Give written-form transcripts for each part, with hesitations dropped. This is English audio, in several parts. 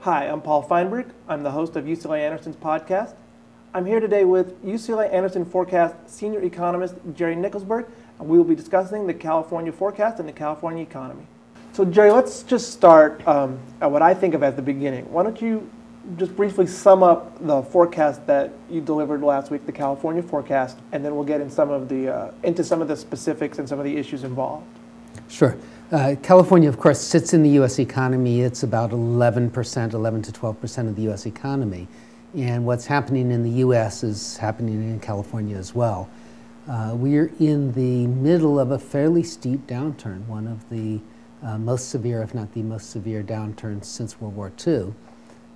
Hi, I'm Paul Feinberg. I'm the host of UCLA Anderson's podcast. I'm here today with UCLA Anderson Forecast Senior Economist Jerry Nickelsburg, and we will be discussing the California forecast and the California economy. So Jerry, let's just start at what I think of as the beginning. Why don't you just briefly sum up the forecast that you delivered last week, the California forecast, and then we'll get in into some of the specifics and some of the issues involved. Sure. California, of course, sits in the U.S. economy. It's about 11%, 11 to 12% of the U.S. economy. And what's happening in the U.S. is happening in California as well. We're in the middle of a fairly steep downturn, one of the most severe, if not the most severe downturn since World War II.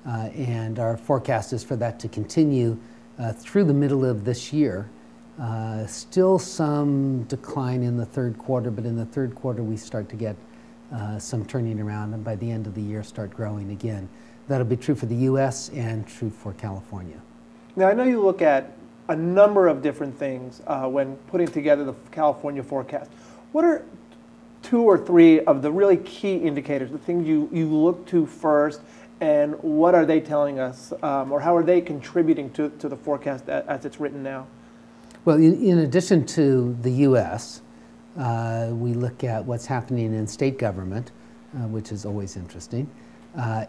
And our forecast is for that to continue through the middle of this year. Still some decline in the third quarter, but in the third quarter we start to get some turning around, and by the end of the year start growing again. That'll be true for the U.S. and true for California. Now, I know you look at a number of different things when putting together the California forecast. What are two or three of the really key indicators, the things you look to first, and what are they telling us, or how are they contributing to the forecast as it's written now? Well, in addition to the U.S., we look at what's happening in state government, which is always interesting,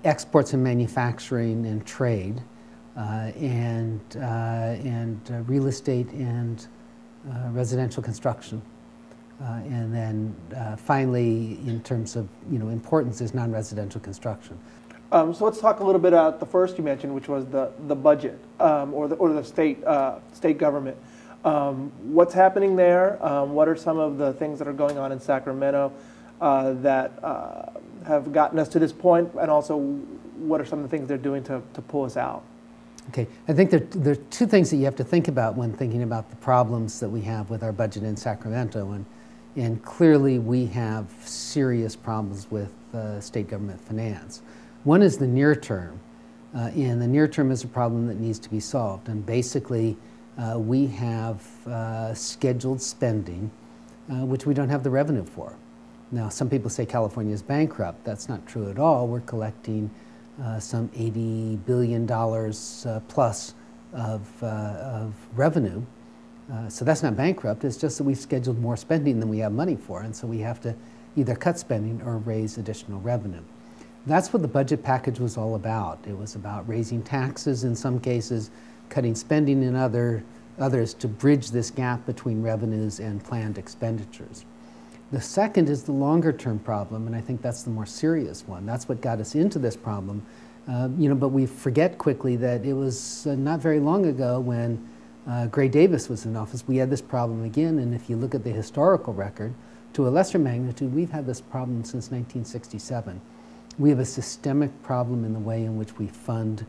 exports and manufacturing and trade, and real estate and residential construction. And then finally, in terms of importance, is non-residential construction. So let's talk a little bit about the first you mentioned, which was the budget or the state government. What's happening there? What are some of the things that are going on in Sacramento that have gotten us to this point? And also, what are some of the things they're doing to pull us out? Okay, I think there are two things that you have to think about when thinking about the problems that we have with our budget in Sacramento. And clearly we have serious problems with state government finance. One is the near term. And the near term is a problem that needs to be solved. And basically, we have scheduled spending, which we don't have the revenue for. Now, some people say California is bankrupt. That's not true at all. We're collecting some $80 billion plus of revenue. So that's not bankrupt. It's just that we've scheduled more spending than we have money for. And so we have to either cut spending or raise additional revenue. That's what the budget package was all about. It was about raising taxes in some cases, cutting spending in others to bridge this gap between revenues and planned expenditures. The second is the longer term problem, and I think that's the more serious one. That's what got us into this problem. But we forget quickly that it was not very long ago when Gray Davis was in office, we had this problem again, and if you look at the historical record, to a lesser magnitude, we've had this problem since 1967. We have a systemic problem in the way in which we fund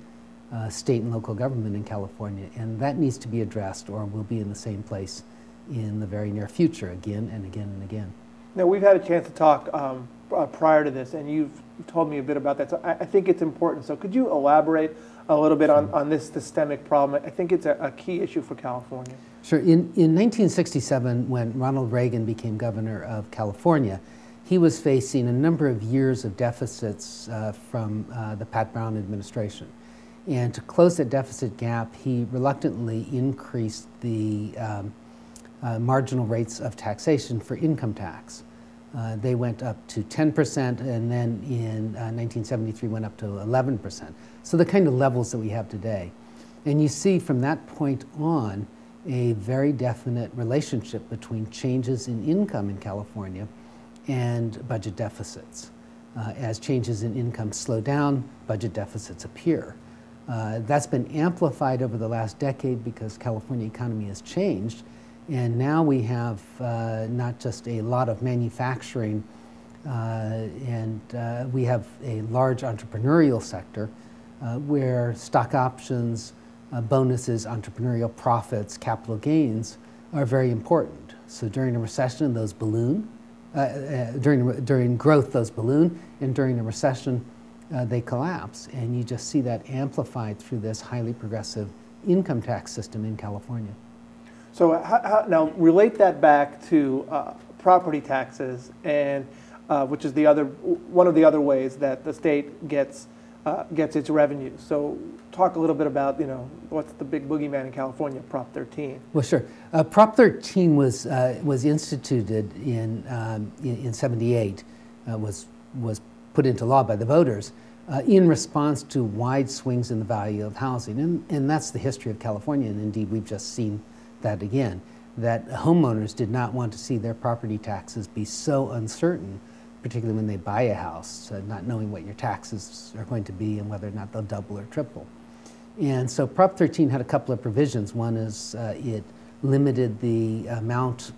state and local government in California, and that needs to be addressed or we'll be in the same place in the very near future again and again and again. Now, we've had a chance to talk prior to this, and you've told me a bit about that, so I think it's important. So could you elaborate a little bit on this systemic problem? I think it's a key issue for California. Sure. In 1967, when Ronald Reagan became governor of California, he was facing a number of years of deficits from the Pat Brown administration. And to close that deficit gap, he reluctantly increased the marginal rates of taxation for income tax. They went up to 10%, and then in 1973 went up to 11%. So the kind of levels that we have today. And you see from that point on a very definite relationship between changes in income in California and budget deficits. As changes in income slow down, budget deficits appear. That's been amplified over the last decade because California economy has changed, and now we have not just a lot of manufacturing, and we have a large entrepreneurial sector where stock options, bonuses, entrepreneurial profits, capital gains are very important. So during a recession, those balloon. During growth, those balloon, and during a recession, they collapse. And you just see that amplified through this highly progressive income tax system in California. So now relate that back to property taxes, and which is one of the other ways that the state gets gets its revenue. So talk a little bit about, what's the big boogeyman in California, Prop 13. Well, sure. Prop 13 was instituted in '78, was put into law by the voters in response to wide swings in the value of housing. And that's the history of California, and indeed we've just seen that again, that homeowners did not want to see their property taxes be so uncertain, particularly when they buy a house, not knowing what your taxes are going to be and whether or not they'll double or triple. And so Prop 13 had a couple of provisions. One is it limited the amount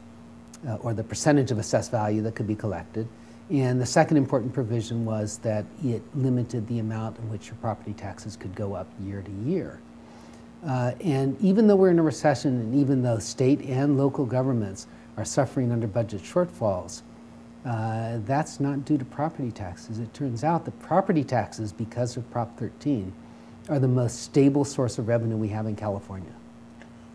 or the percentage of assessed value that could be collected. And the second important provision was that it limited the amount in which your property taxes could go up year to year. And even though we're in a recession, and even though state and local governments are suffering under budget shortfalls, that's not due to property taxes. It turns out that property taxes, because of Prop 13, are the most stable source of revenue we have in California.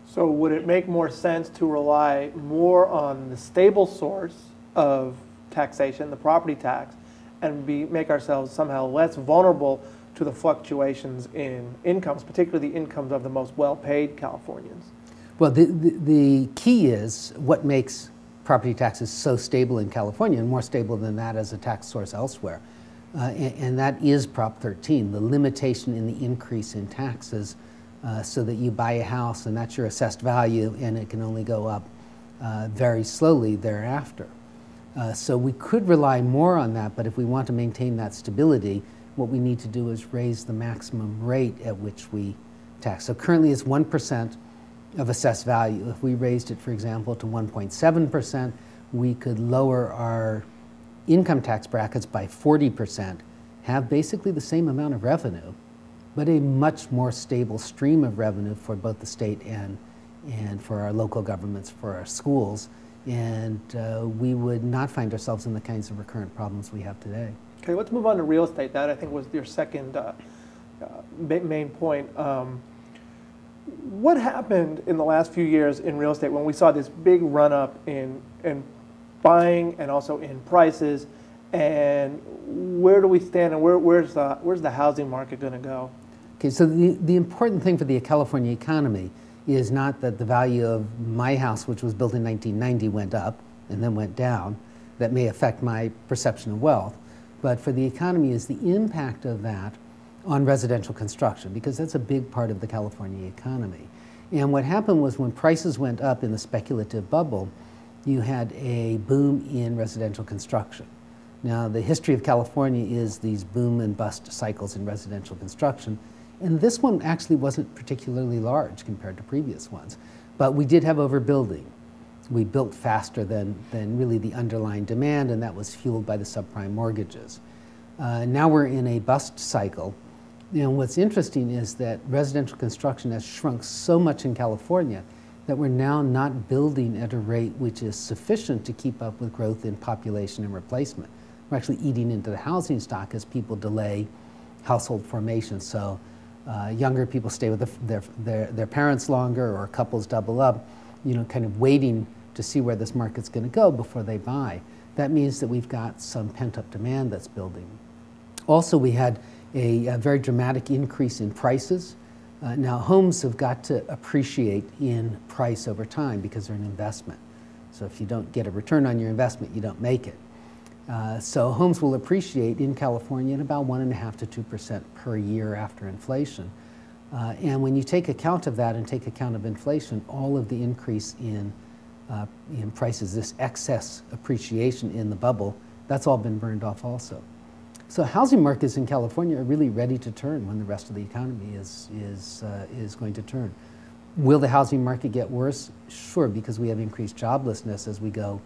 So would it make more sense to rely more on the stable source of taxation, the property tax, and make ourselves somehow less vulnerable to the fluctuations in incomes, particularly the incomes of the most well-paid Californians? Well, the key is what makes property taxes so stable in California, and more stable than that as a tax source elsewhere. And that is Prop 13, the limitation in the increase in taxes so that you buy a house and that's your assessed value and it can only go up very slowly thereafter. So we could rely more on that, but if we want to maintain that stability, what we need to do is raise the maximum rate at which we tax. So currently it's 1% of assessed value. If we raised it, for example, to 1.7%, we could lower our income tax brackets by 40%, have basically the same amount of revenue, but a much more stable stream of revenue for both the state and for our local governments, for our schools, and we would not find ourselves in the kinds of recurrent problems we have today. Okay, let's move on to real estate. That, I think, was your second main point. What happened in the last few years in real estate when we saw this big run-up in buying and also in prices, and where do we stand, and where's the housing market going to go? Okay, so the important thing for the California economy is not that the value of my house, which was built in 1990, went up and then went down. That may affect my perception of wealth. But for the economy is the impact of that on residential construction, because that's a big part of the California economy. And what happened was when prices went up in the speculative bubble, you had a boom in residential construction. Now, the history of California is these boom and bust cycles in residential construction, and this one actually wasn't particularly large compared to previous ones. But we did have overbuilding. We built faster than really the underlying demand, and that was fueled by the subprime mortgages. Now we're in a bust cycle. And what's interesting is that residential construction has shrunk so much in California that we're now not building at a rate which is sufficient to keep up with growth in population and replacement. We're actually eating into the housing stock as people delay household formation. So younger people stay with their parents longer, or couples double up, kind of waiting to see where this market's going to go before they buy. That means that we've got some pent-up demand that's building. Also, we had a very dramatic increase in prices. Now, homes have got to appreciate in price over time because they're an investment. So if you don't get a return on your investment, you don't make it. So homes will appreciate in California at about 1.5% to 2% per year after inflation. And when you take account of that and take account of inflation, all of the increase in prices, this excess appreciation in the bubble, that's all been burned off also. So housing markets in California are really ready to turn when the rest of the economy is going to turn. Will the housing market get worse? Sure, because we have increased joblessness as we go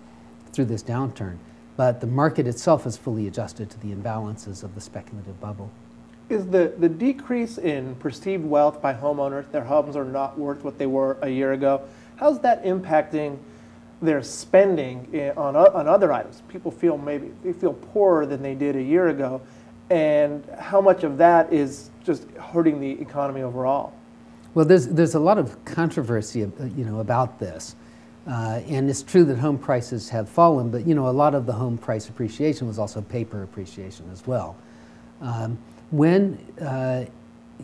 through this downturn. But the market itself is fully adjusted to the imbalances of the speculative bubble. Is the decrease in perceived wealth by homeowners, their homes are not worth what they were a year ago, how's that impacting their spending on other items? People feel they feel poorer than they did a year ago, and how much of that is just hurting the economy overall? Well, there's a lot of controversy, about this, and it's true that home prices have fallen, but a lot of the home price appreciation was also paper appreciation as well. when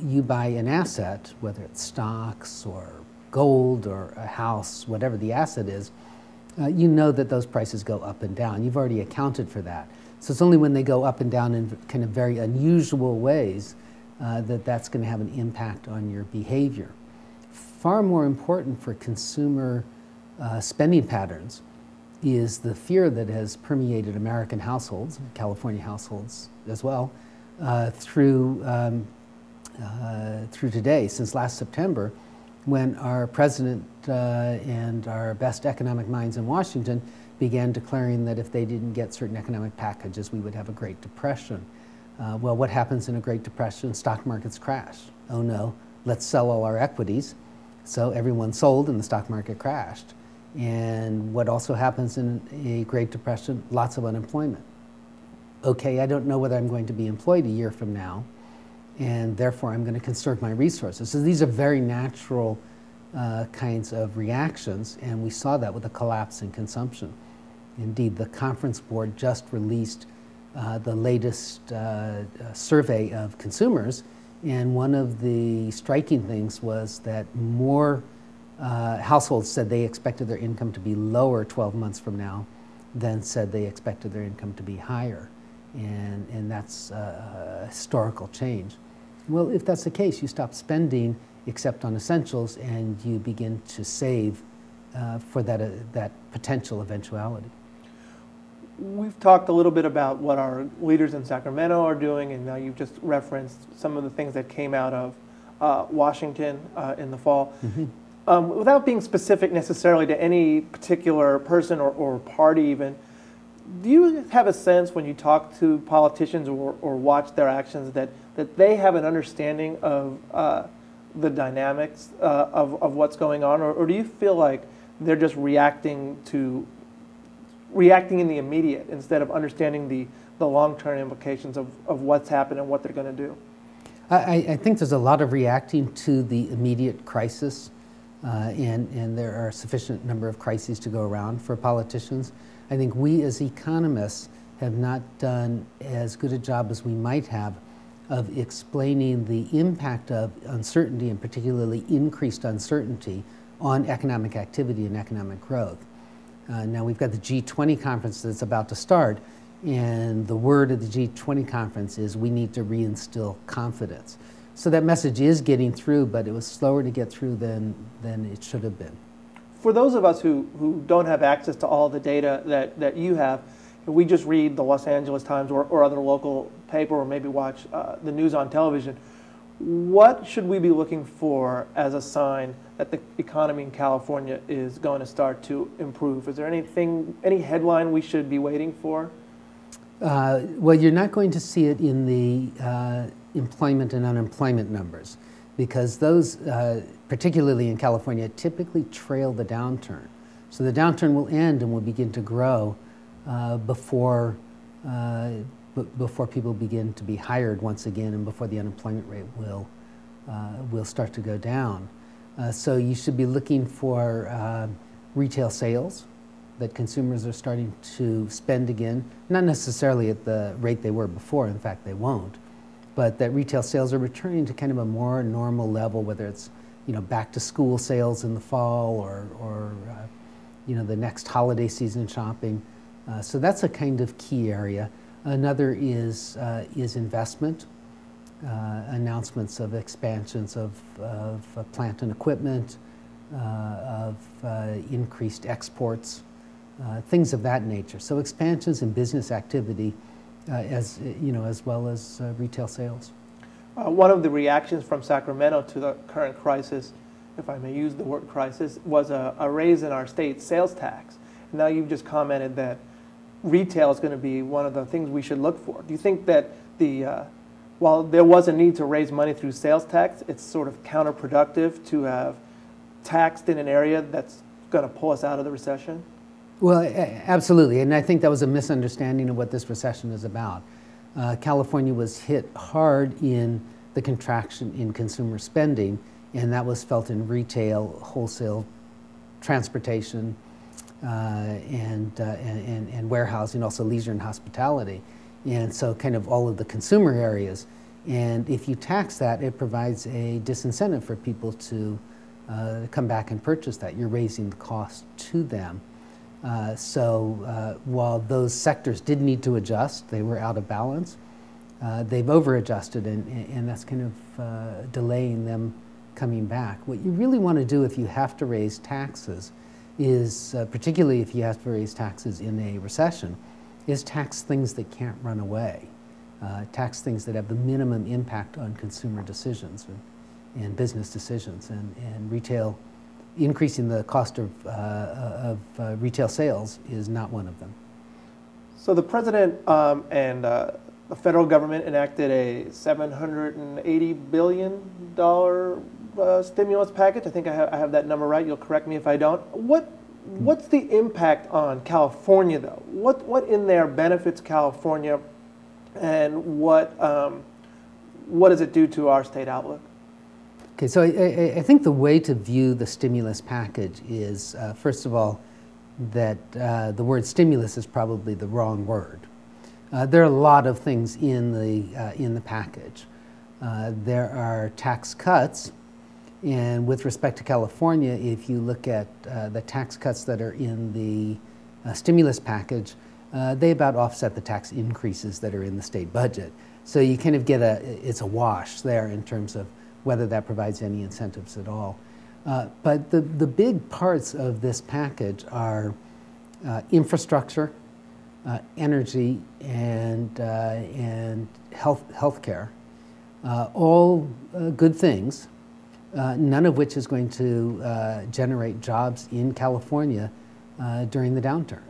you buy an asset, whether it's stocks or gold or a house, whatever the asset is, you know that those prices go up and down. You've already accounted for that. So it's only when they go up and down in kind of very unusual ways that's going to have an impact on your behavior. Far more important for consumer spending patterns is the fear that has permeated American households, California households as well, through today, since last September, when our president and our best economic minds in Washington began declaring that if they didn't get certain economic packages, we would have a Great Depression. Well, what happens in a Great Depression? Stock markets crash. Oh no, let's sell all our equities. So everyone sold and the stock market crashed. And what also happens in a Great Depression? Lots of unemployment. Okay, I don't know whether I'm going to be employed a year from now, and therefore I'm going to conserve my resources. So these are very natural kinds of reactions, and we saw that with the collapse in consumption. Indeed, the Conference Board just released the latest survey of consumers, and one of the striking things was that more households said they expected their income to be lower 12 months from now than said they expected their income to be higher. And that's a historical change. Well, if that's the case, you stop spending except on essentials and you begin to save for that potential eventuality. We've talked a little bit about what our leaders in Sacramento are doing, and now you've just referenced some of the things that came out of Washington in the fall. Mm-hmm. Without being specific necessarily to any particular person or party even, do you have a sense when you talk to politicians or watch their actions that they have an understanding of the dynamics of what's going on, or do you feel like they're just reacting in the immediate instead of understanding the long-term implications of what's happened and what they're going to do? I think there's a lot of reacting to the immediate crisis, and there are a sufficient number of crises to go around for politicians. I think we as economists have not done as good a job as we might have of explaining the impact of uncertainty, and particularly increased uncertainty, on economic activity and economic growth. Now we've got the G20 conference that's about to start, and the word of the G20 conference is we need to reinstill confidence. So that message is getting through, but it was slower to get through than it should have been. For those of us who don't have access to all the data that you have, we just read the Los Angeles Times or other local paper, or maybe watch the news on television. What should we be looking for as a sign that the economy in California is going to start to improve? Is there any headline we should be waiting for? Well, you're not going to see it in the employment and unemployment numbers, because those, particularly in California, typically trail the downturn. So the downturn will end and will begin to grow before people begin to be hired once again, and before the unemployment rate will start to go down. So you should be looking for retail sales, that consumers are starting to spend again, not necessarily at the rate they were before, in fact they won't, but that retail sales are returning to kind of a more normal level, whether it's back to school sales in the fall or the next holiday season shopping. So that's a kind of key area. Another is investment, announcements of expansions of plant and equipment, of increased exports, things of that nature. So expansions in business activity, as well as retail sales. One of the reactions from Sacramento to the current crisis, if I may use the word crisis, was a raise in our state sales tax. Now you've just commented that retail is going to be one of the things we should look for. Do you think that while there was a need to raise money through sales tax, it's sort of counterproductive to have taxed in an area that's going to pull us out of the recession? Well, absolutely, and I think that was a misunderstanding of what this recession is about. California was hit hard in the contraction in consumer spending, and that was felt in retail, wholesale, transportation, and warehousing, also leisure and hospitality. And so kind of all of the consumer areas. And if you tax that, it provides a disincentive for people to come back and purchase that. You're raising the cost to them. So while those sectors did need to adjust, they were out of balance, they've over-adjusted, and that's kind of delaying them coming back. What you really want to do if you have to raise taxes is, particularly if you have to raise taxes in a recession, is tax things that can't run away. Tax things that have the minimum impact on consumer decisions and business decisions, and retail. Increasing the cost of retail sales is not one of them. So the president and the federal government enacted a $780 billion stimulus package. I think I have that number right. You'll correct me if I don't. What's the impact on California, though? What in there benefits California, and what does it do to our state outlook? Okay, so I think the way to view the stimulus package is, first of all, that the word stimulus is probably the wrong word. There are a lot of things in the package. There are tax cuts, and with respect to California, if you look at the tax cuts that are in the stimulus package, they about offset the tax increases that are in the state budget. So you kind of get it's a wash there in terms of whether that provides any incentives at all. But the big parts of this package are infrastructure, energy, and healthcare. All good things, none of which is going to generate jobs in California during the downturn.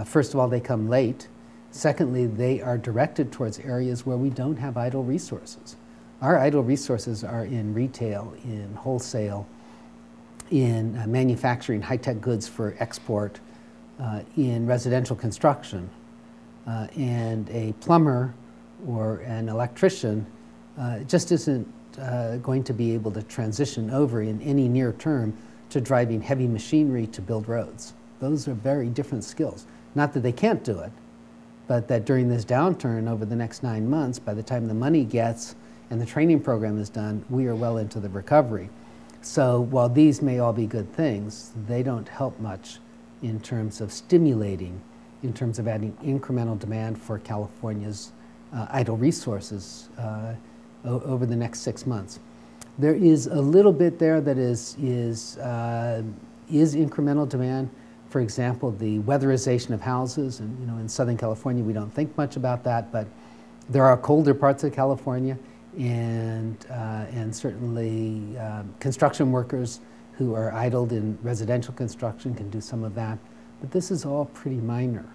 First of all, they come late. Secondly, they are directed towards areas where we don't have idle resources. Our idle resources are in retail, in wholesale, in manufacturing high-tech goods for export, in residential construction. And a plumber or an electrician just isn't going to be able to transition over in any near term to driving heavy machinery to build roads. Those are very different skills. Not that they can't do it, but that during this downturn over the next 9 months, by the time the money gets and the training program is done, we are well into the recovery. So while these may all be good things, they don't help much in terms of stimulating, in terms of adding incremental demand for California's idle resources over the next 6 months. There is a little bit there that is incremental demand. For example, the weatherization of houses, and in Southern California we don't think much about that, but there are colder parts of California, and certainly construction workers who are idled in residential construction can do some of that. But this is all pretty minor.